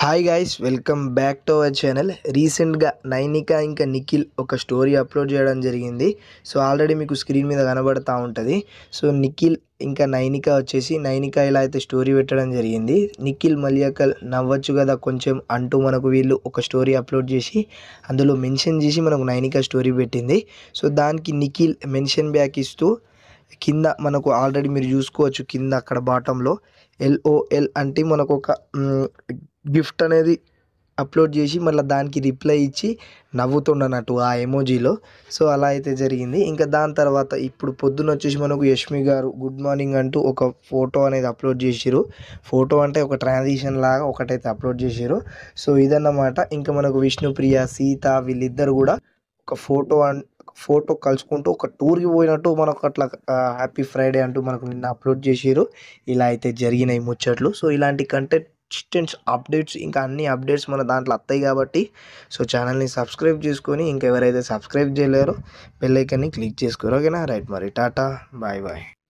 Hi guys, welcome back to our channel. రీసెంట్గా నైనిక ఇంకా నిఖిల్ ఒక స్టోరీ అప్లోడ్ చేయడం జరిగింది. సో ఆల్రెడీ మీకు స్క్రీన్ మీద కనబడతా ఉంటుంది. సో నిఖిల్ ఇంకా నైనిక వచ్చేసి నైనిక ఇలా అయితే స్టోరీ పెట్టడం జరిగింది. నిఖిల్ మలియాకల్ నవ్వచ్చు కదా కొంచెం అంటూ మనకు వీళ్ళు ఒక స్టోరీ అప్లోడ్ చేసి అందులో మెన్షన్ చేసి మనకు నైనిక స్టోరీ పెట్టింది. సో దానికి నిఖిల్ మెన్షన్ బ్యాక్ ఇస్తూ కింద మనకు ఆల్రెడీ మీరు చూసుకోవచ్చు, కింద అక్కడ బాటంలో LOL అంటే మనకు ఒక గిఫ్ట్ అనేది అప్లోడ్ చేసి మళ్ళీ దానికి రిప్లై ఇచ్చి నవ్వుతుండనట్టు ఆ ఎమోజీలో. సో అలా అయితే జరిగింది. ఇంకా దాని తర్వాత ఇప్పుడు పొద్దున వచ్చేసి మనకు యష్మి గారు గుడ్ మార్నింగ్ అంటూ ఒక ఫోటో అనేది అప్లోడ్ చేసిరు. ఫోటో అంటే ఒక ట్రాన్సిషన్ లాగా ఒకటైతే అప్లోడ్ చేసిరు. సో ఇదన్నమాట. ఇంకా మనకు విష్ణుప్రియ, సీత వీళ్ళిద్దరు కూడా ఒక ఫోటో కలుసుకుంటూ ఒక టూర్కి పోయినట్టు మనకు అట్లా హ్యాపీ ఫ్రైడే అంటూ మనకు నిన్న అప్లోడ్ చేసిరు. ఇలా అయితే జరిగినాయి ముచ్చట్లు. సో ఇలాంటి కంటెంట్స్ అప్డేట్స్ ఇంకా అన్ని అప్డేట్స్ మన దాంట్లో వస్తాయి కాబట్టి సో ఛానల్ని సబ్స్క్రైబ్ చేసుకొని ఇంకా ఎవరైతే సబ్స్క్రైబ్ చేయలేరో బెల్ ఐకాన్ని క్లిక్ చేసుకోరు. ఓకేనా? రైట్, మరి టాటా, బాయ్ బాయ్.